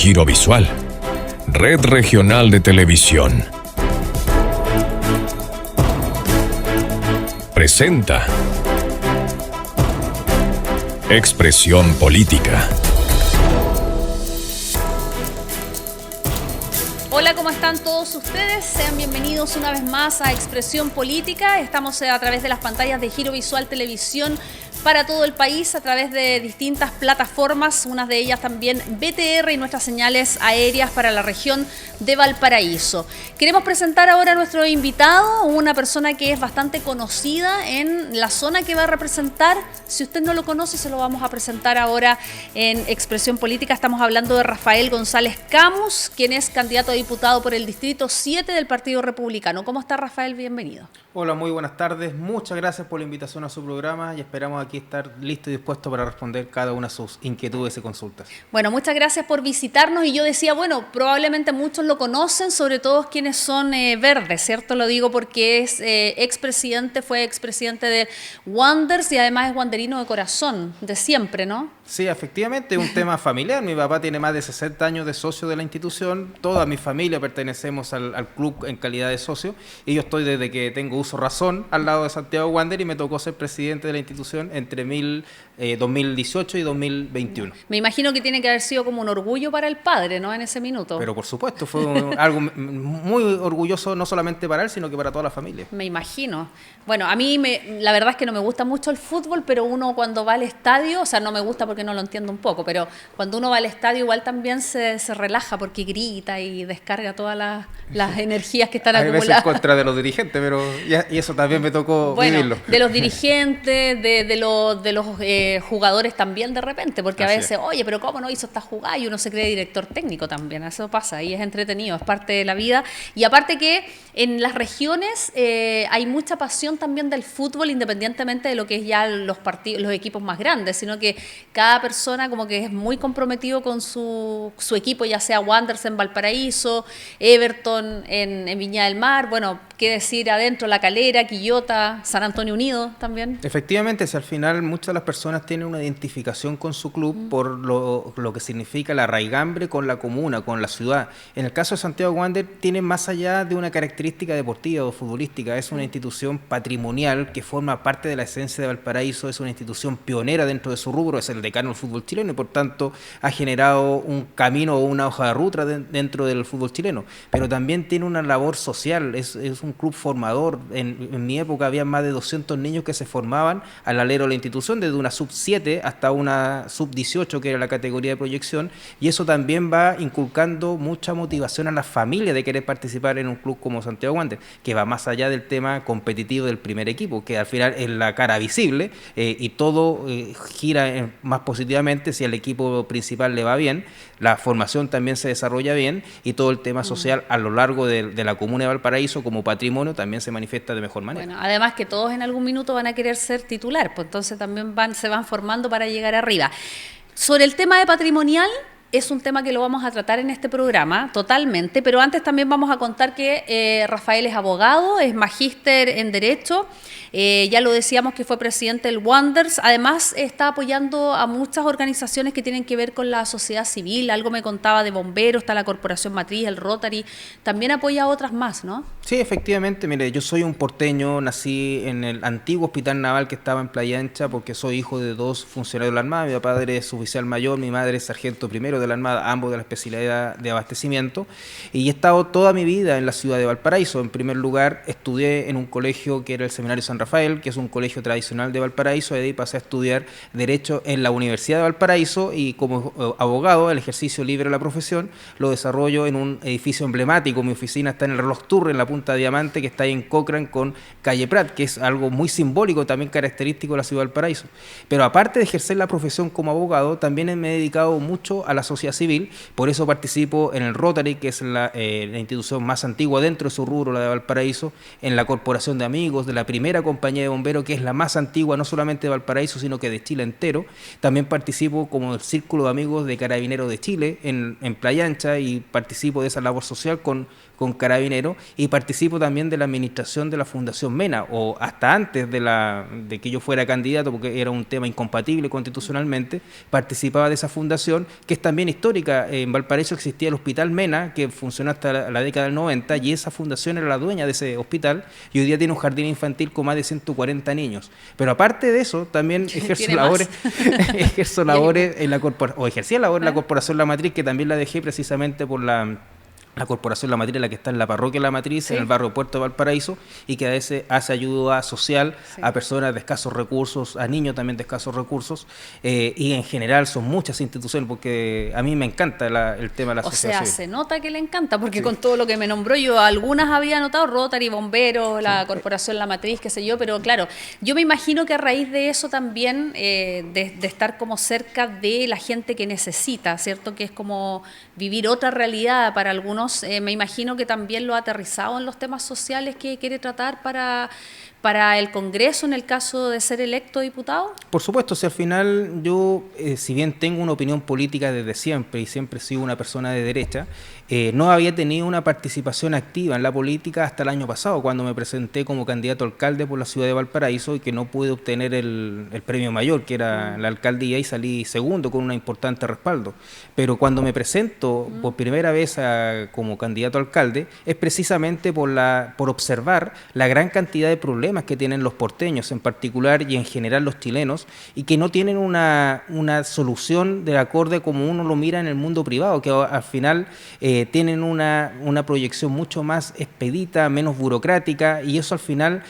Girovisual, Red Regional de Televisión. Presenta Expresión Política. Hola, ¿cómo están todos ustedes? Sean bienvenidos una vez más a Expresión Política. Estamos a través de las pantallas de Girovisual Televisión para todo el país, a través de distintas plataformas, unas de ellas también BTR y nuestras señales aéreas para la región de Valparaíso. Queremos presentar ahora a nuestro invitado, una persona que es bastante conocida en la zona que va a representar. Si usted no lo conoce, se lo vamos a presentar ahora en Expresión Política. Estamos hablando de Rafael González Camus, quien es candidato a diputado por el Distrito 7 del Partido Republicano. ¿Cómo está, Rafael? Bienvenido. Hola, muy buenas tardes. Muchas gracias por la invitación a su programa y esperamos aquí estar listo y dispuesto para responder cada una de sus inquietudes y consultas. Bueno, muchas gracias por visitarnos y yo decía, bueno, probablemente muchos lo conocen, sobre todo quienes son verdes, ¿cierto? Lo digo porque es fue expresidente de Wanderers y además es wanderino de corazón, de siempre, ¿no? Sí, efectivamente, es un tema familiar. Mi papá tiene más de 60 años de socio de la institución. Toda mi familia pertenecemos al club en calidad de socio. Y yo estoy desde que tengo uso razón al lado de Santiago Wanderers y me tocó ser presidente de la institución entre 2018 y 2021. Me imagino que tiene que haber sido como un orgullo para el padre, ¿no? En ese minuto. Pero por supuesto, fue algo muy orgulloso, no solamente para él, sino que para toda la familia. Me imagino. Bueno, a mí la verdad es que no me gusta mucho el fútbol, pero uno cuando va al estadio, o sea, no me gusta porque no lo entiendo un poco, pero cuando uno va al estadio igual también se relaja porque grita y descarga todas las energías que están acumuladas. A veces en contra de los dirigentes, pero y eso también me tocó vivirlo. De los dirigentes, de los jugadores también de repente, porque a veces, oye, pero ¿cómo no hizo esta jugada? Y uno se cree director técnico también, eso pasa y es entretenido, es parte de la vida. Y aparte que en las regiones hay mucha pasión también del fútbol, independientemente de lo que es ya los equipos más grandes, sino que cada persona como que es muy comprometido con su equipo, ya sea Wanderers en Valparaíso, Everton en Viña del Mar, bueno, qué decir adentro, La Calera, Quillota, San Antonio Unido también. Efectivamente, si al final muchas de las personas tienen una identificación con su club por lo que significa la raigambre con la comuna, con la ciudad. En el caso de Santiago Wanderers tiene más allá de una característica deportiva o futbolística, es una institución patrimonial que forma parte de la esencia de Valparaíso, es una institución pionera dentro de su rubro, es el decano del fútbol chileno y por tanto ha generado un camino o una hoja de ruta dentro del fútbol chileno, pero también tiene una labor social, es un club formador. En mi época había más de 200 niños que se formaban al alero de la institución, desde una sub-7 hasta una sub-18 que era la categoría de proyección, y eso también va inculcando mucha motivación a las familias de querer participar en un club como Santiago Wanderers, que va más allá del tema competitivo del primer equipo, que al final es la cara visible y todo gira más positivamente si al equipo principal le va bien, la formación también se desarrolla bien y todo el tema social a lo largo de la comuna de Valparaíso como patrimonio también se manifiesta de mejor manera. Bueno, además que todos en algún minuto van a querer ser titular, pues entonces también se van formando para llegar arriba. Sobre el tema de patrimonial, es un tema que lo vamos a tratar en este programa totalmente, pero antes también vamos a contar que Rafael es abogado, es magíster en Derecho, ya lo decíamos que fue presidente del Wanderers, además está apoyando a muchas organizaciones que tienen que ver con la sociedad civil, algo me contaba de bomberos, está la Corporación Matriz, el Rotary, también apoya a otras más, ¿no? Sí, efectivamente, mire, yo soy un porteño, nací en el antiguo hospital naval que estaba en Playa Ancha porque soy hijo de dos funcionarios de la Armada, mi padre es oficial mayor, mi madre es sargento primero de la Armada, ambos de la especialidad de abastecimiento, y he estado toda mi vida en la ciudad de Valparaíso. En primer lugar, estudié en un colegio que era el Seminario San Rafael, que es un colegio tradicional de Valparaíso, y de ahí pasé a estudiar Derecho en la Universidad de Valparaíso, y como abogado, el ejercicio libre de la profesión lo desarrollo en un edificio emblemático. Mi oficina está en el Reloj Tour, en la Punta Diamante, que está ahí en Cochrane con Calle Prat, que es algo muy simbólico, también característico de la ciudad de Valparaíso. Pero aparte de ejercer la profesión como abogado, también me he dedicado mucho a la sociedad civil, por eso participo en el Rotary, que es la institución más antigua dentro de su rubro, la de Valparaíso, en la Corporación de Amigos, de la primera compañía de bomberos, que es la más antigua no solamente de Valparaíso, sino que de Chile entero. También participo como el Círculo de Amigos de Carabineros de Chile en Playa Ancha y participo de esa labor social con Carabineros, y participo también de la administración de la Fundación MENA, o hasta antes de que yo fuera candidato, porque era un tema incompatible constitucionalmente, participaba de esa fundación, que es también también histórica. En Valparaíso existía el Hospital Mena, que funcionó hasta la década del 90, y esa fundación era la dueña de ese hospital, y hoy día tiene un jardín infantil con más de 140 niños. Pero aparte de eso, también ejerzo labores, ejercía labores en la Corporación La Matriz, que también la dejé precisamente por la Corporación La Matriz, la que está en la parroquia La Matriz, sí, en el barrio Puerto de Valparaíso, y que a veces hace ayuda social, sí, a personas de escasos recursos, a niños también de escasos recursos, y en general son muchas instituciones, porque a mí me encanta el tema de la asociación. O sea, se nota que le encanta, porque sí, con todo lo que me nombró yo, algunas había anotado, Rotary, Bomberos, la sí, Corporación La Matriz, qué sé yo, pero claro, yo me imagino que a raíz de eso también, de estar como cerca de la gente que necesita, ¿cierto? Que es como vivir otra realidad para algunos. Me imagino que también lo ha aterrizado en los temas sociales que quiere tratar para el Congreso en el caso de ser electo diputado. Por supuesto, si al final yo, si bien tengo una opinión política desde siempre y siempre he sido una persona de derecha, no había tenido una participación activa en la política hasta el año pasado, cuando me presenté como candidato a alcalde por la ciudad de Valparaíso y que no pude obtener el premio mayor, que era la alcaldía, y salí segundo con un importante respaldo. Pero cuando me presento por primera vez como candidato a alcalde, es precisamente por observar la gran cantidad de problemas que tienen los porteños en particular y en general los chilenos, y que no tienen una solución de acorde como uno lo mira en el mundo privado, que al final tienen una proyección mucho más expedita, menos burocrática, y eso al final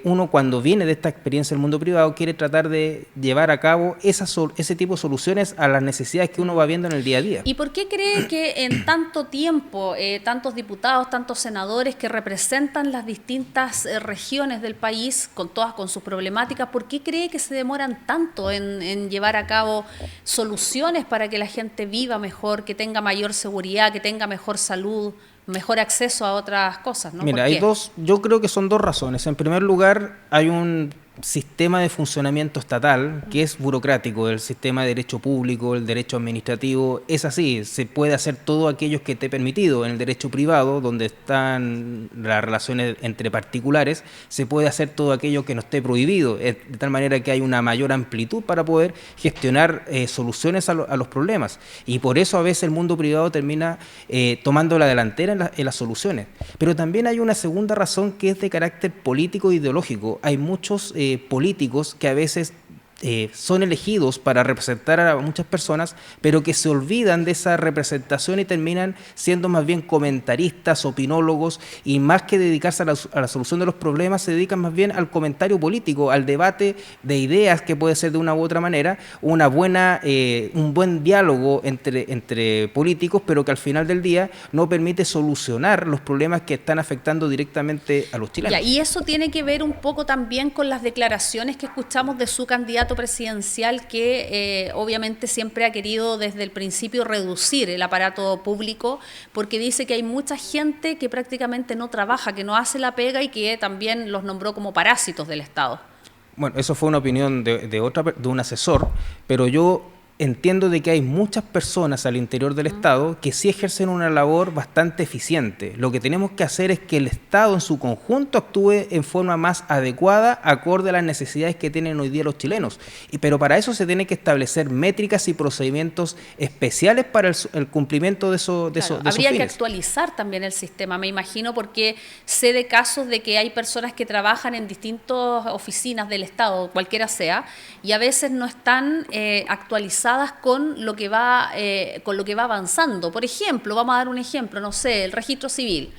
uno, cuando viene de esta experiencia del mundo privado, quiere tratar de llevar a cabo ese tipo de soluciones a las necesidades que uno va viendo en el día a día. ¿Y por qué cree que en tanto tiempo, tantos diputados, tantos senadores que representan las distintas regiones del país, todas con sus problemáticas, por qué cree que se demoran tanto en llevar a cabo soluciones para que la gente viva mejor, que tenga mayor seguridad, que tenga mejor salud, mejor acceso a otras cosas, ¿no? Mira, yo creo que son dos razones. En primer lugar, hay un sistema de funcionamiento estatal que es burocrático. El sistema de derecho público, el derecho administrativo, es así. Se puede hacer todo aquello que esté permitido. En el derecho privado, donde están las relaciones entre particulares, se puede hacer todo aquello que no esté prohibido, de tal manera que hay una mayor amplitud para poder gestionar soluciones a los problemas. Y por eso a veces el mundo privado termina tomando la delantera en las soluciones. Pero también hay una segunda razón, que es de carácter político e ideológico. Hay muchos políticos que a veces son elegidos para representar a muchas personas, pero que se olvidan de esa representación y terminan siendo más bien comentaristas, opinólogos, y más que dedicarse a la solución de los problemas, se dedican más bien al comentario político, al debate de ideas, que puede ser de una u otra manera un buen diálogo entre políticos, pero que al final del día no permite solucionar los problemas que están afectando directamente a los chilenos. Y eso tiene que ver un poco también con las declaraciones que escuchamos de su candidato presidencial, que obviamente siempre ha querido desde el principio reducir el aparato público, porque dice que hay mucha gente que prácticamente no trabaja, que no hace la pega, y que también los nombró como parásitos del Estado. Bueno, eso fue una opinión de un asesor, pero yo entiendo de que hay muchas personas al interior del Estado que sí ejercen una labor bastante eficiente. Lo que tenemos que hacer es que el Estado en su conjunto actúe en forma más adecuada, acorde a las necesidades que tienen hoy día los chilenos. Pero para eso se tiene que establecer métricas y procedimientos especiales para el cumplimiento de esos fines. Habría que actualizar también el sistema, me imagino, porque sé de casos de que hay personas que trabajan en distintas oficinas del Estado, cualquiera sea, y a veces no están actualizadas con lo que va avanzando. Por ejemplo, vamos a dar un ejemplo, no sé, el registro civil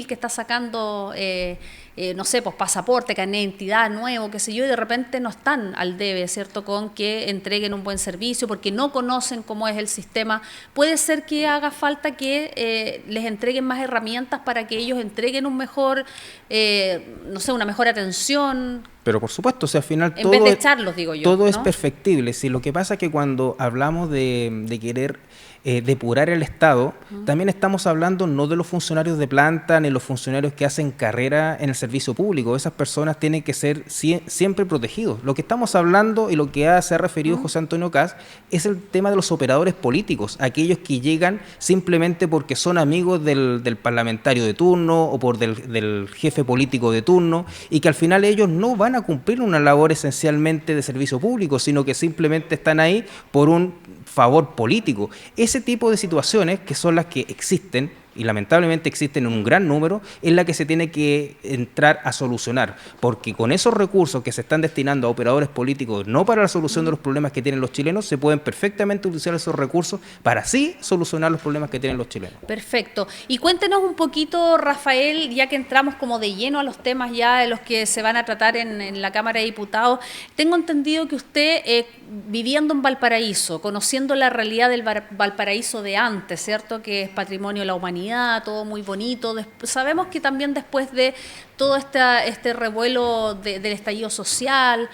que está sacando, no sé, pues pasaporte, carnet de identidad nuevo, qué sé yo, y de repente no están al debe, ¿cierto?, con que entreguen un buen servicio, porque no conocen cómo es el sistema. Puede ser que haga falta que les entreguen más herramientas para que ellos entreguen un mejor, no sé, una mejor atención. Pero por supuesto, o sea, al final en vez de echarlos, digo yo, todo ¿no? es perfectible. Si lo que pasa es que cuando hablamos de querer depurar el Estado, también estamos hablando no de los funcionarios de planta ni los funcionarios que hacen carrera en el servicio público. Esas personas tienen que ser siempre protegidos. Lo que estamos hablando y lo que se ha referido José Antonio Kast es el tema de los operadores políticos, aquellos que llegan simplemente porque son amigos del parlamentario de turno o del jefe político de turno, y que al final ellos no van a cumplir una labor esencialmente de servicio público, sino que simplemente están ahí por un favor político. Ese tipo de situaciones, que son las que existen, y lamentablemente existen en un gran número, es la que se tiene que entrar a solucionar, porque con esos recursos que se están destinando a operadores políticos, no para la solución de los problemas que tienen los chilenos, se pueden perfectamente utilizar esos recursos para así solucionar los problemas que tienen los chilenos. Perfecto. Y cuéntenos un poquito, Rafael, ya que entramos como de lleno a los temas ya de los que se van a tratar en la Cámara de Diputados. Tengo entendido que usted, viviendo en Valparaíso, conociendo la realidad del Valparaíso de antes, ¿cierto?, que es patrimonio de la humanidad, todo muy bonito. Sabemos que también después de todo este revuelo del estallido social,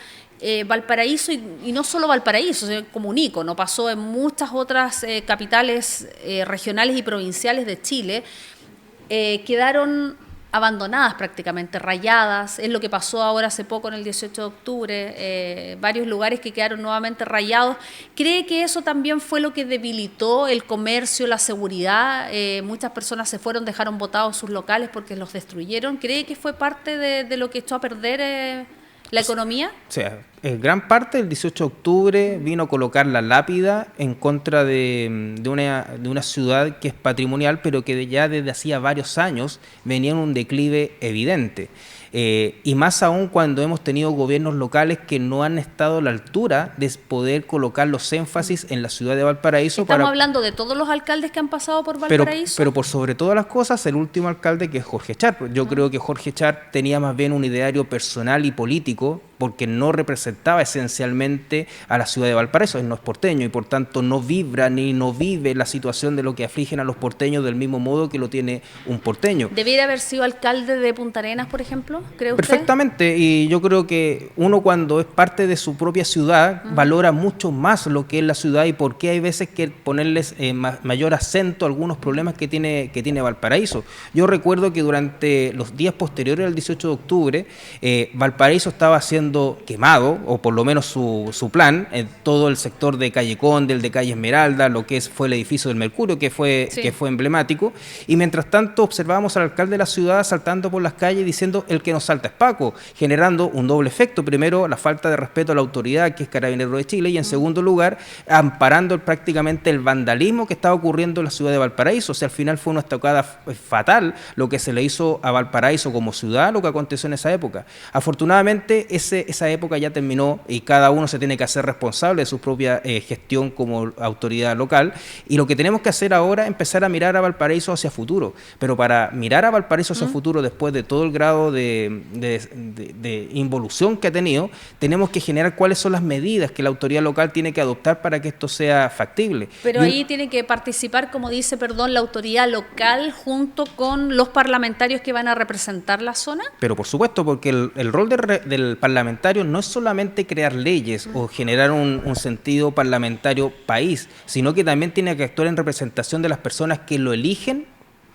Valparaíso, y no solo Valparaíso, sino como un ícono, pasó en muchas otras capitales regionales y provinciales de Chile, quedaron abandonadas prácticamente, rayadas. Es lo que pasó ahora hace poco en el 18 de octubre, varios lugares que quedaron nuevamente rayados. ¿Cree que eso también fue lo que debilitó el comercio, la seguridad? Muchas personas se fueron, dejaron botados sus locales porque los destruyeron. ¿Cree que fue parte de lo que echó a perder la economía? O sea, gran parte del 18 de octubre vino a colocar la lápida en contra de una ciudad que es patrimonial, pero que ya desde hacía varios años venía en un declive evidente. Y más aún cuando hemos tenido gobiernos locales que no han estado a la altura de poder colocar los énfasis en la ciudad de Valparaíso. Estamos hablando de todos los alcaldes que han pasado por Valparaíso. Pero por sobre todas las cosas, el último alcalde, que es Jorge Char. Yo creo que Jorge Char tenía más bien un ideario personal y político, porque no representaba esencialmente a la ciudad de Valparaíso. Él no es porteño y por tanto no vibra ni no vive la situación de lo que afligen a los porteños del mismo modo que lo tiene un porteño. ¿Debería haber sido alcalde de Punta Arenas, por ejemplo? ¿Cree usted? Perfectamente, y yo creo que uno, cuando es parte de su propia ciudad, valora mucho más lo que es la ciudad, y por qué hay veces que ponerles mayor acento a algunos problemas que tiene Valparaíso. Yo recuerdo que durante los días posteriores al 18 de octubre, Valparaíso estaba siendo quemado, o por lo menos su plan, en todo el sector de Calle Conde, el de Calle Esmeralda, lo que fue el edificio del Mercurio, que fue emblemático, y mientras tanto observábamos al alcalde de la ciudad saltando por las calles diciendo: el que nos salta es Paco, generando un doble efecto. Primero, la falta de respeto a la autoridad, que es Carabineros de Chile, y en segundo lugar, amparando prácticamente el vandalismo que estaba ocurriendo en la ciudad de Valparaíso. O sea, al final fue una estocada fatal lo que se le hizo a Valparaíso como ciudad, lo que aconteció en esa época. Afortunadamente, esa época ya terminó y cada uno se tiene que hacer responsable de su propia gestión como autoridad local, y lo que tenemos que hacer ahora es empezar a mirar a Valparaíso hacia futuro. Pero para mirar a Valparaíso hacia futuro, después de todo el grado de involución que ha tenido, tenemos que generar cuáles son las medidas que la autoridad local tiene que adoptar para que esto sea factible. Pero ahí tiene que participar, como dice, la autoridad local junto con los parlamentarios que van a representar la zona. Pero por supuesto, porque el rol del parlamentario no es solamente crear leyes o generar un sentido parlamentario país, sino que también tiene que actuar en representación de las personas que lo eligen,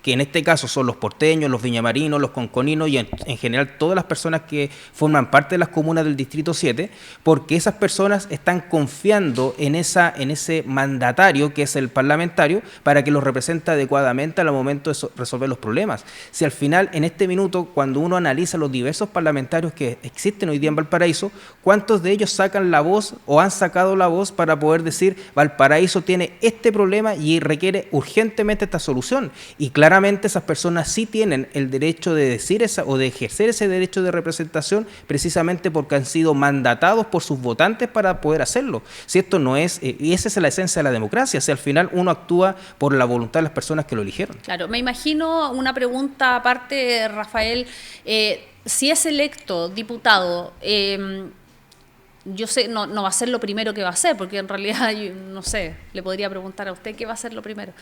que en este caso son los porteños, los viñamarinos, los conconinos y en general todas las personas que forman parte de las comunas del Distrito 7, porque esas personas están confiando en ese mandatario que es el parlamentario para que los represente adecuadamente al momento de resolver los problemas. Si al final, en este minuto, cuando uno analiza los diversos parlamentarios que existen hoy día en Valparaíso, ¿cuántos de ellos sacan la voz o han sacado la voz para poder decir: Valparaíso tiene este problema y requiere urgentemente esta solución? Y claramente esas personas sí tienen el derecho de decir o de ejercer ese derecho de representación, precisamente porque han sido mandatados por sus votantes para poder hacerlo. Si esto no es, y esa es la esencia de la democracia, si al final uno actúa por la voluntad de las personas que lo eligieron. Claro, me imagino una pregunta aparte, Rafael, si es electo diputado, yo sé, no va a ser lo primero que va a hacer, porque en realidad, no sé, le podría preguntar a usted qué va a ser lo primero.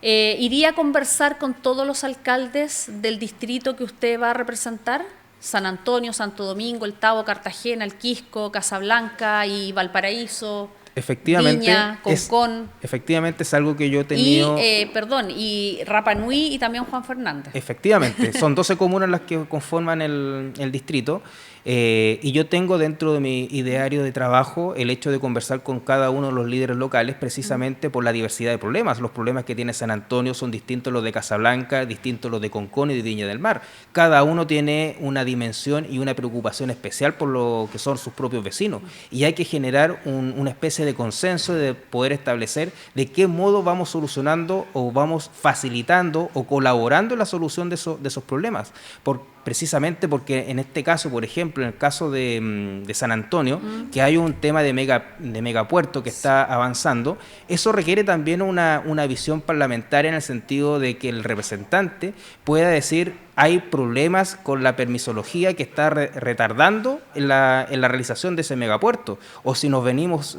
¿Iría a conversar con todos los alcaldes del distrito que usted va a representar? San Antonio, Santo Domingo, El Tabo, Cartagena, El Quisco, Casablanca y Valparaíso. Efectivamente, Viña, Concón. Efectivamente es algo que yo he tenido... Y Rapa Nui y también Juan Fernández. Efectivamente, son 12 comunas las que conforman el distrito. Y yo tengo dentro de mi ideario de trabajo el hecho de conversar con cada uno de los líderes locales precisamente por la diversidad de problemas. Los problemas que tiene San Antonio son distintos a los de Casablanca, distintos a los de Concón y de Viña del Mar. Cada uno tiene una dimensión y una preocupación especial por lo que son sus propios vecinos. Y hay que generar una especie de consenso de poder establecer de qué modo vamos solucionando o vamos facilitando o colaborando en la solución de esos problemas. Precisamente porque en este caso, por ejemplo, en el caso de San Antonio, que hay un tema de megapuerto que está avanzando, eso requiere también una visión parlamentaria en el sentido de que el representante pueda decir hay problemas con la permisología que está retardando en la realización de ese megapuerto. O si nos venimos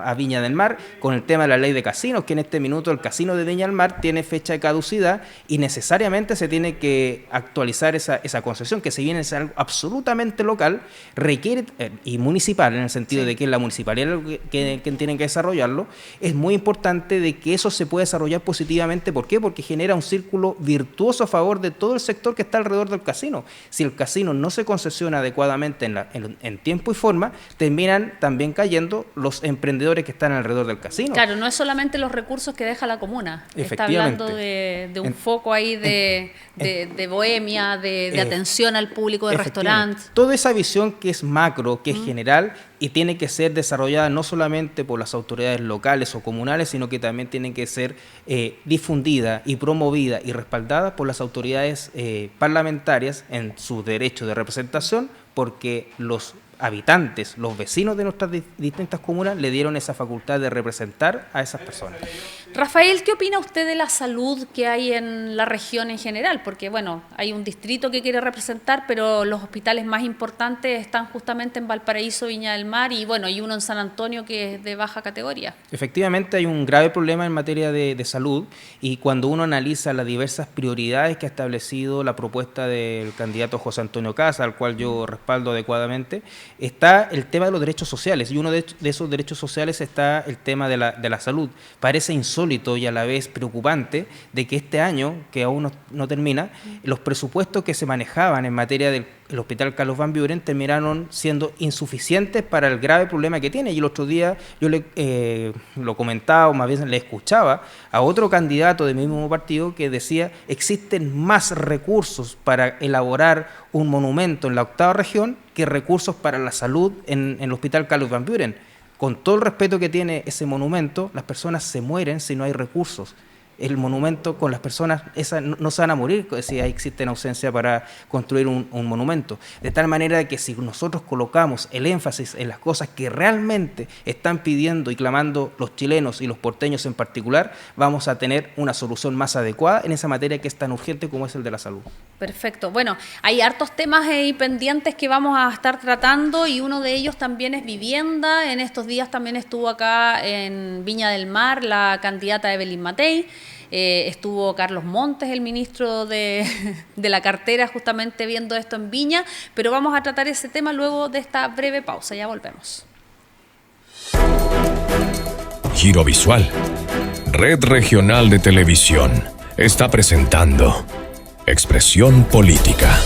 a Viña del Mar con el tema de la ley de casinos, que en este minuto el casino de Viña del Mar tiene fecha de caducidad y necesariamente se tiene que actualizar esa concesión, que si bien es algo absolutamente local, requiere, y municipal, en el sentido de que es la municipalidad que tiene que desarrollarlo, es muy importante de que eso se pueda desarrollar positivamente. ¿Por qué? Porque genera un círculo virtuoso a favor de todo el sector que está alrededor del casino. Si el casino no se concesiona adecuadamente en tiempo y forma, terminan también cayendo los emprendedores que están alrededor del casino. Claro, no es solamente los recursos que deja la comuna. Está hablando de un foco ahí de bohemia, de atención al público de restaurantes. Toda esa visión que es macro, que es general y tiene que ser desarrollada no solamente por las autoridades locales o comunales, sino que también tiene que ser difundida y promovida y respaldada por las autoridades parlamentarias en su derecho de representación, porque los habitantes, los vecinos de nuestras distintas comunas le dieron esa facultad de representar a esas personas. Rafael, ¿qué opina usted de la salud que hay en la región en general? Porque, bueno, hay un distrito que quiere representar, pero los hospitales más importantes están justamente en Valparaíso, Viña del Mar y, bueno, y uno en San Antonio que es de baja categoría. Efectivamente, hay un grave problema en materia de salud, y cuando uno analiza las diversas prioridades que ha establecido la propuesta del candidato José Antonio Caz, al cual yo respaldo adecuadamente, está el tema de los derechos sociales, y uno de esos derechos sociales está el tema de la salud. Parece insólito y a la vez preocupante de que este año, que aún no termina, los presupuestos que se manejaban en materia del Hospital Carlos Van Buren terminaron siendo insuficientes para el grave problema que tiene. Y el otro día yo lo comentaba, o más bien le escuchaba a otro candidato del mismo partido que decía: existen más recursos para elaborar un monumento en la 8ª región que recursos para la salud en el Hospital Carlos Van Buren. Con todo el respeto que tiene ese monumento, las personas se mueren si no hay recursos. El monumento con las personas no se van a morir si existe ausencia para construir un monumento. De tal manera que si nosotros colocamos el énfasis en las cosas que realmente están pidiendo y clamando los chilenos y los porteños en particular, vamos a tener una solución más adecuada en esa materia que es tan urgente como es el de la salud. Perfecto. Bueno, hay hartos temas pendientes que vamos a estar tratando, y uno de ellos también es vivienda. En estos días también estuvo acá en Viña del Mar la candidata Evelyn Matei. Estuvo Carlos Montes, el ministro de la cartera, justamente viendo esto en Viña, pero vamos a tratar ese tema luego de esta breve pausa. Ya volvemos. Giro Visual, Red Regional de Televisión, está presentando Expresión Política.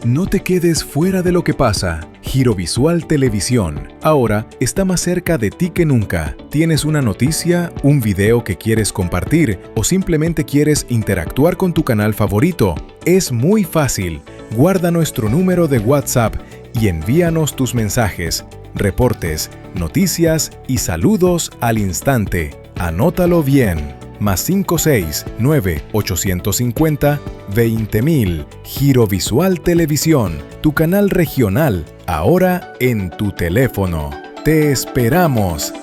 No te quedes fuera de lo que pasa. Giro Visual Televisión, ahora está más cerca de ti que nunca. ¿Tienes una noticia, un video que quieres compartir o simplemente quieres interactuar con tu canal favorito? Es muy fácil. Guarda nuestro número de WhatsApp y envíanos tus mensajes, reportes, noticias y saludos al instante. Anótalo bien. +56 9 850 20000. Giro Visual Televisión, tu canal regional, ahora en tu teléfono. ¡Te esperamos!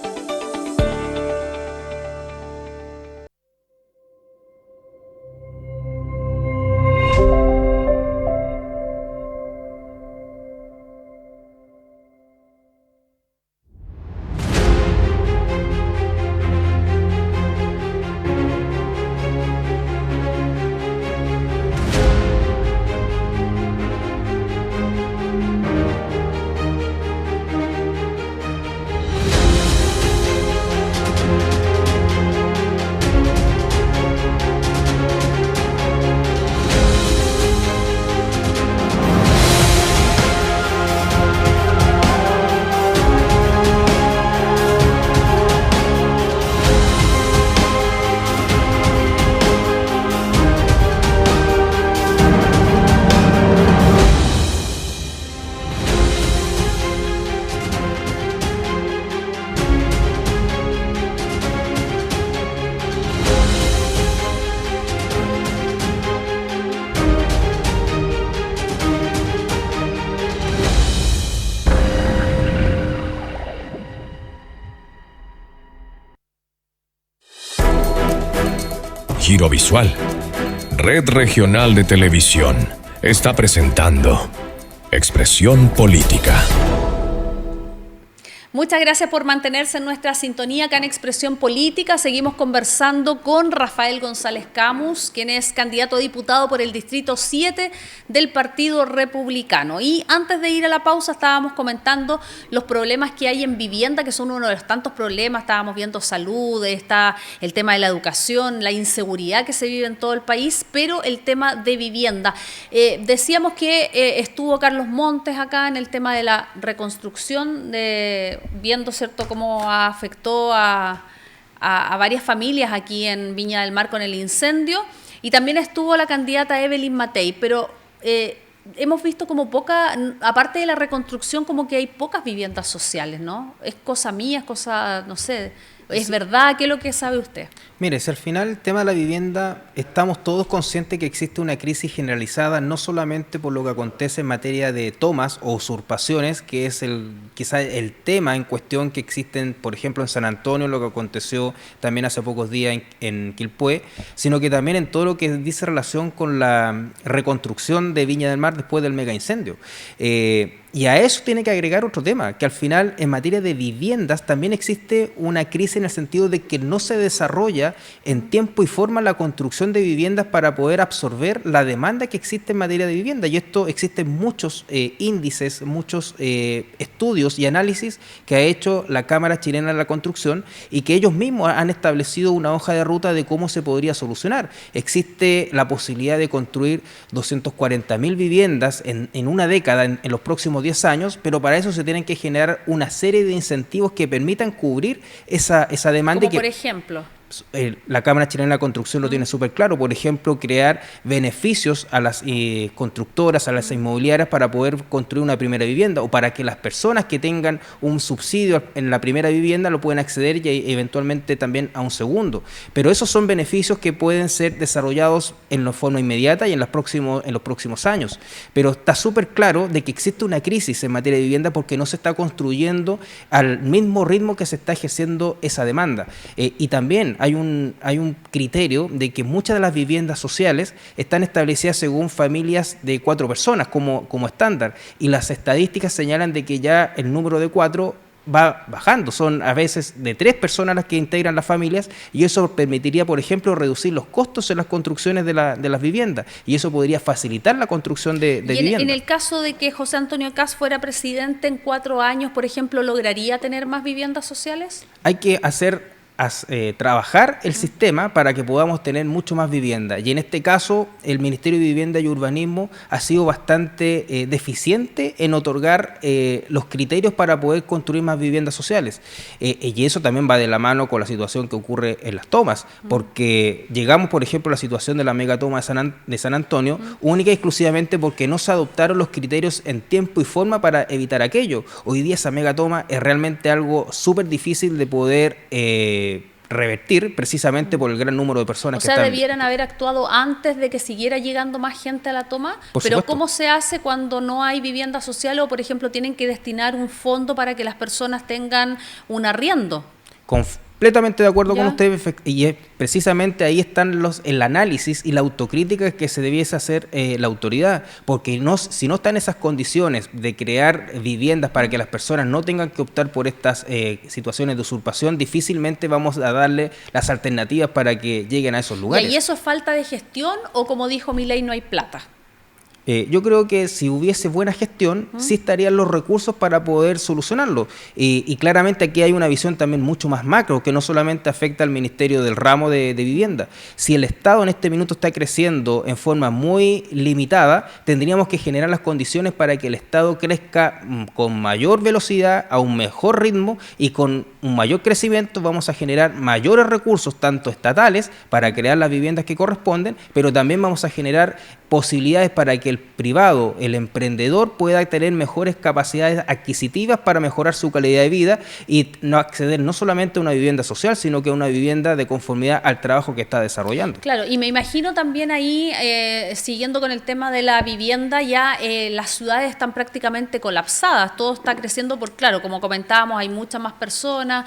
Giro Visual, Red Regional de Televisión, está presentando Expresión Política. Muchas gracias por mantenerse en nuestra sintonía acá en Expresión Política. Seguimos conversando con Rafael González Camus, quien es candidato a diputado por el Distrito 7 del Partido Republicano. Y antes de ir a la pausa estábamos comentando los problemas que hay en vivienda, que son uno de los tantos problemas. Estábamos viendo salud, está el tema de la educación, la inseguridad que se vive en todo el país, pero el tema de vivienda. Decíamos que estuvo Carlos Montes acá en el tema de la reconstrucción viendo, ¿cierto?, cómo afectó a varias familias aquí en Viña del Mar con el incendio, y también estuvo la candidata Evelyn Matei, pero hemos visto como aparte de la reconstrucción, como que hay pocas viviendas sociales, ¿no? ¿Es cosa mía, es cosa, no sé, es verdad? ¿Qué es lo que sabe usted? Mire, si al final el tema de la vivienda, estamos todos conscientes que existe una crisis generalizada, no solamente por lo que acontece en materia de tomas o usurpaciones, que es quizá el tema en cuestión que existen, por ejemplo, en San Antonio, lo que aconteció también hace pocos días en Quilpué, sino que también en todo lo que dice relación con la reconstrucción de Viña del Mar después del mega incendio. Y a eso tiene que agregar otro tema, que al final en materia de viviendas también existe una crisis en el sentido de que no se desarrolla en tiempo y forma la construcción de viviendas para poder absorber la demanda que existe en materia de vivienda. Y esto existen muchos índices, muchos estudios y análisis que ha hecho la Cámara Chilena de la Construcción y que ellos mismos han establecido una hoja de ruta de cómo se podría solucionar. Existe la posibilidad de construir 240.000 viviendas en una década, en los próximos 10 años, pero para eso se tienen que generar una serie de incentivos que permitan cubrir esa demanda. Como por ejemplo... La Cámara Chilena de la Construcción lo tiene súper claro, por ejemplo, crear beneficios a las constructoras, a las inmobiliarias para poder construir una primera vivienda, o para que las personas que tengan un subsidio en la primera vivienda lo puedan acceder y eventualmente también a un segundo. Pero esos son beneficios que pueden ser desarrollados en forma inmediata y en los próximos años. Pero está súper claro de que existe una crisis en materia de vivienda porque no se está construyendo al mismo ritmo que se está ejerciendo esa demanda. Y también hay un criterio de que muchas de las viviendas sociales están establecidas según familias de 4 personas como estándar, y las estadísticas señalan de que ya el número de 4 va bajando, son a veces de 3 personas las que integran las familias, y eso permitiría, por ejemplo, reducir los costos en las construcciones de las viviendas, y eso podría facilitar la construcción de viviendas. En el caso de que José Antonio Kast fuera presidente en 4 años, por ejemplo, ¿lograría tener más viviendas sociales? Hay que trabajar el sistema para que podamos tener mucho más vivienda, y en este caso el Ministerio de Vivienda y Urbanismo ha sido bastante deficiente en otorgar los criterios para poder construir más viviendas sociales, y eso también va de la mano con la situación que ocurre en las tomas, porque llegamos, por ejemplo, a la situación de la megatoma de San Antonio, única y exclusivamente porque no se adoptaron los criterios en tiempo y forma para evitar aquello. Hoy día esa megatoma es realmente algo súper difícil de poder revertir, precisamente por el gran número de personas que están. Debieran haber actuado antes de que siguiera llegando más gente a la toma. Por pero supuesto. ¿Cómo se hace cuando no hay vivienda social, o por ejemplo tienen que destinar un fondo para que las personas tengan un arriendo? Completamente de acuerdo ¿Ya? con usted, y precisamente ahí están el análisis y la autocrítica que se debiese hacer la autoridad, porque si no están esas condiciones de crear viviendas para que las personas no tengan que optar por estas situaciones de usurpación, difícilmente vamos a darle las alternativas para que lleguen a esos lugares. ¿Y eso es falta de gestión, o como dijo Milei, no hay plata? Yo creo que si hubiese buena gestión, sí estarían los recursos para poder solucionarlo. Y claramente aquí hay una visión también mucho más macro, que no solamente afecta al Ministerio del ramo de vivienda. Si el Estado en este minuto está creciendo en forma muy limitada, tendríamos que generar las condiciones para que el Estado crezca con mayor velocidad, a un mejor ritmo, y con un mayor crecimiento vamos a generar mayores recursos, tanto estatales, para crear las viviendas que corresponden, pero también vamos a generar posibilidades para que el el privado, el emprendedor, pueda tener mejores capacidades adquisitivas para mejorar su calidad de vida y no acceder no solamente a una vivienda social, sino que a una vivienda de conformidad al trabajo que está desarrollando. Claro, y me imagino también ahí, siguiendo con el tema de la vivienda, ya las ciudades están prácticamente colapsadas, todo está creciendo claro, como comentábamos, hay muchas más personas,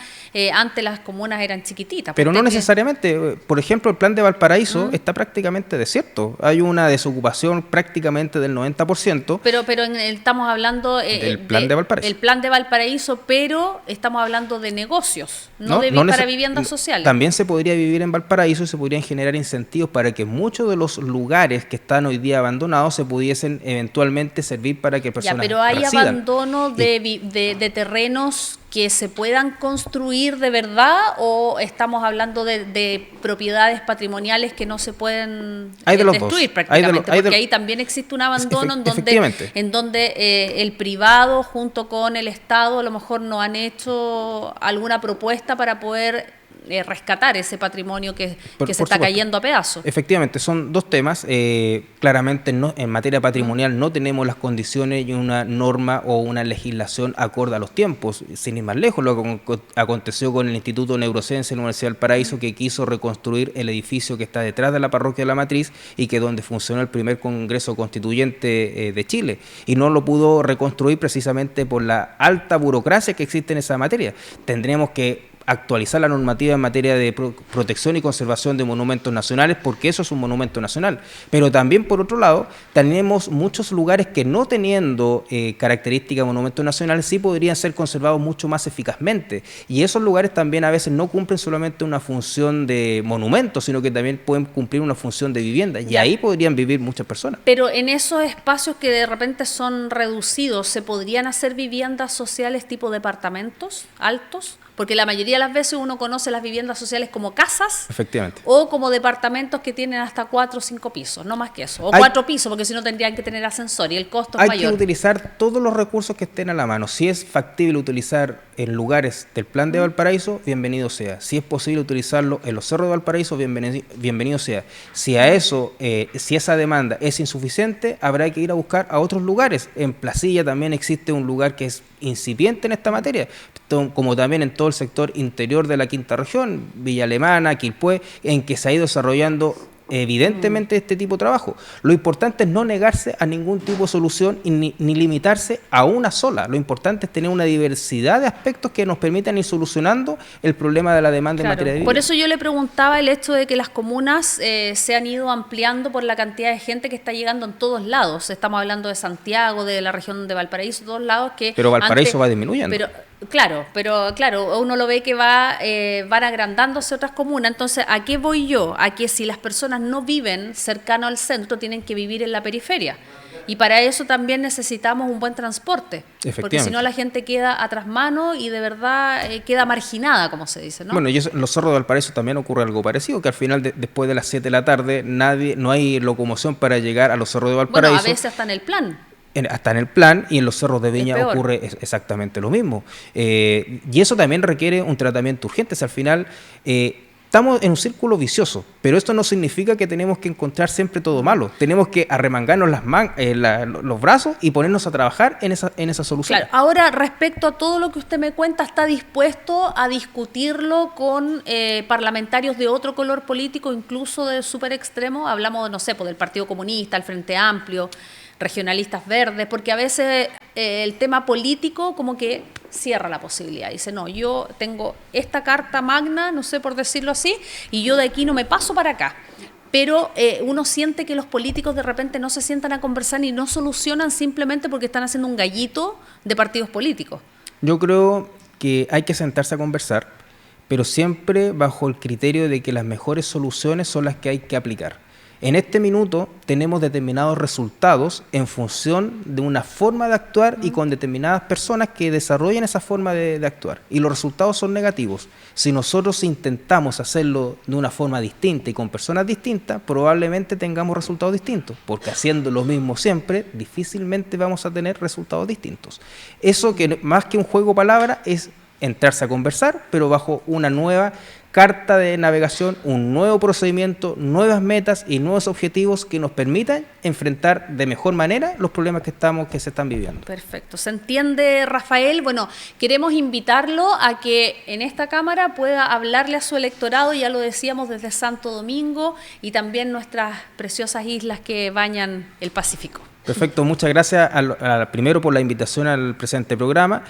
antes las comunas eran chiquititas. Pero no necesariamente, por ejemplo, el plan de Valparaíso está prácticamente desierto, hay una desocupación prácticamente del 90%. Pero estamos hablando del plan de Valparaíso. El plan de Valparaíso, pero estamos hablando de negocios, no para viviendas sociales. También se podría vivir en Valparaíso y se podrían generar incentivos para que muchos de los lugares que están hoy día abandonados se pudiesen eventualmente servir para que personas pero hay residan. Abandono de terrenos que se puedan construir de verdad, o estamos hablando de propiedades patrimoniales que no se pueden destruir prácticamente, porque ahí también existe un abandono en donde el privado junto con el Estado a lo mejor no han hecho alguna propuesta para poder rescatar ese patrimonio que se está cayendo a pedazos. Efectivamente, son dos temas. Claramente en materia patrimonial no tenemos las condiciones y una norma o una legislación acorde a los tiempos. Sin ir más lejos, lo que aconteció con el Instituto de Neurociencia de la Universidad del Paraíso, que quiso reconstruir el edificio que está detrás de la parroquia de la Matriz y que donde funcionó el primer Congreso Constituyente de Chile, y no lo pudo reconstruir precisamente por la alta burocracia que existe en esa materia. Tendríamos que actualizar la normativa en materia de protección y conservación de monumentos nacionales, porque eso es un monumento nacional. Pero también, por otro lado, tenemos muchos lugares que, no teniendo características de monumentos nacionales, sí podrían ser conservados mucho más eficazmente. Y esos lugares también a veces no cumplen solamente una función de monumento, sino que también pueden cumplir una función de vivienda. Y ahí podrían vivir muchas personas. Pero en esos espacios que de repente son reducidos, ¿se podrían hacer viviendas sociales tipo departamentos altos? Porque la mayoría de las veces uno conoce las viviendas sociales como casas. Efectivamente. O como departamentos que tienen hasta 4 o 5 pisos, no más que eso. O 4 pisos, porque si no tendrían que tener ascensor y el costo es mayor. Hay que utilizar todos los recursos que estén a la mano. Si es factible utilizar en lugares del plan de Valparaíso, bienvenido sea. Si es posible utilizarlo en los cerros de Valparaíso, bienvenido sea. Si si esa demanda es insuficiente, habrá que ir a buscar a otros lugares. En Placilla también existe un lugar que es incipiente en esta materia, como también en todo el sector interior de la quinta región, Villa Alemana, Quilpué, en que se ha ido desarrollando evidentemente este tipo de trabajo. Lo importante es no negarse a ningún tipo de solución ni limitarse a una sola. Lo importante es tener una diversidad de aspectos que nos permitan ir solucionando el problema de la demanda en materia de vivienda. Por eso yo le preguntaba el hecho de que las comunas se han ido ampliando por la cantidad de gente que está llegando en todos lados. Estamos hablando de Santiago, de la región de Valparaíso, todos lados que... Pero Valparaíso va disminuyendo. Claro, uno lo ve que van agrandándose otras comunas. Entonces, ¿a qué voy yo? A que si las personas no viven cercano al centro, tienen que vivir en la periferia. Y para eso también necesitamos un buen transporte, porque si no la gente queda a trasmano y de verdad queda marginada, como se dice, ¿no? Bueno, y en los cerros de Valparaíso también ocurre algo parecido, que al final, después de las 7 de la tarde, no hay locomoción para llegar a los cerros de Valparaíso. Bueno, a veces hasta en el plan. Hasta en el plan, y en los cerros de Viña ocurre exactamente lo mismo. Y eso también requiere un tratamiento urgente. Si al final estamos en un círculo vicioso, pero esto no significa que tenemos que encontrar siempre todo malo. Tenemos que arremangarnos los brazos y ponernos a trabajar en esa solución. Claro. Ahora, respecto a todo lo que usted me cuenta, ¿está dispuesto a discutirlo con parlamentarios de otro color político, incluso de súper extremo? Hablamos, no sé, del Partido Comunista, el Frente Amplio, regionalistas verdes, porque a veces el tema político como que cierra la posibilidad. Dice, no, yo tengo esta carta magna, no sé por decirlo así, y yo de aquí no me paso para acá. Pero uno siente que los políticos de repente no se sientan a conversar y no solucionan simplemente porque están haciendo un gallito de partidos políticos. Yo creo que hay que sentarse a conversar, pero siempre bajo el criterio de que las mejores soluciones son las que hay que aplicar. En este minuto tenemos determinados resultados en función de una forma de actuar y con determinadas personas que desarrollan esa forma de actuar. Y los resultados son negativos. Si nosotros intentamos hacerlo de una forma distinta y con personas distintas, probablemente tengamos resultados distintos. Porque haciendo lo mismo siempre, difícilmente vamos a tener resultados distintos. Eso, que más que un juego de palabras, es entrarse a conversar, pero bajo una nueva carta de navegación, un nuevo procedimiento, nuevas metas y nuevos objetivos que nos permitan enfrentar de mejor manera los problemas que se están viviendo. Perfecto, se entiende, Rafael. Bueno, queremos invitarlo a que en esta Cámara pueda hablarle a su electorado, ya lo decíamos, desde Santo Domingo y también nuestras preciosas islas que bañan el Pacífico. Perfecto, muchas gracias primero por la invitación al presente programa,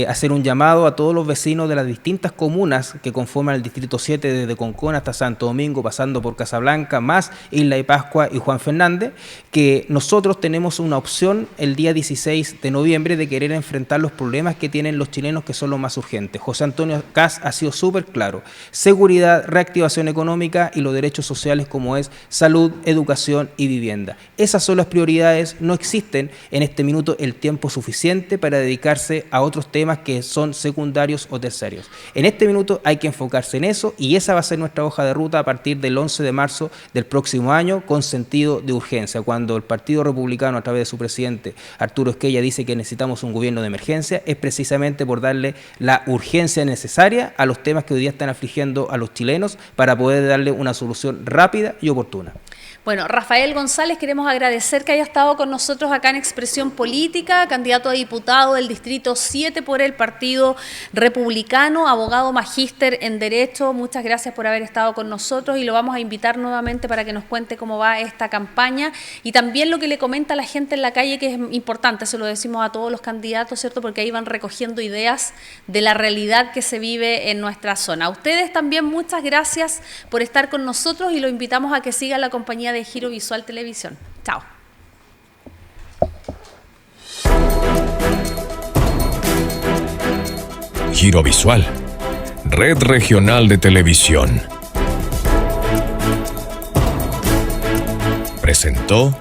hacer un llamado a todos los vecinos de las distintas comunas que conforman el Distrito 7 desde Concón hasta Santo Domingo, pasando por Casablanca, más Isla de Pascua y Juan Fernández, que nosotros tenemos una opción el día 16 de noviembre de querer enfrentar los problemas que tienen los chilenos, que son los más urgentes. José Antonio Kast ha sido súper claro: seguridad, reactivación económica y los derechos sociales como es salud, educación y vivienda. Esas son las prioridades. No existen en este minuto el tiempo suficiente para dedicarse a otros temas que son secundarios o terciarios. En este minuto hay que enfocarse en eso, y esa va a ser nuestra hoja de ruta a partir del 11 de marzo del próximo año, con sentido de urgencia. Cuando el Partido Republicano, a través de su presidente Arturo Esquella, dice que necesitamos un gobierno de emergencia, es precisamente por darle la urgencia necesaria a los temas que hoy día están afligiendo a los chilenos, para poder darle una solución rápida y oportuna. Bueno, Rafael González, queremos agradecer que haya estado con nosotros acá en Expresión Política, candidato a diputado del Distrito 7 por el Partido Republicano, abogado magíster en Derecho. Muchas gracias por haber estado con nosotros, y lo vamos a invitar nuevamente para que nos cuente cómo va esta campaña y también lo que le comenta a la gente en la calle, que es importante. Se lo decimos a todos los candidatos, ¿cierto? Porque ahí van recogiendo ideas de la realidad que se vive en nuestra zona. A ustedes también muchas gracias por estar con nosotros, y lo invitamos a que sigan la compañía de Giro Visual Televisión. Chao. Giro Visual, Red Regional de Televisión. Presentó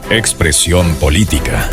Expresión Política.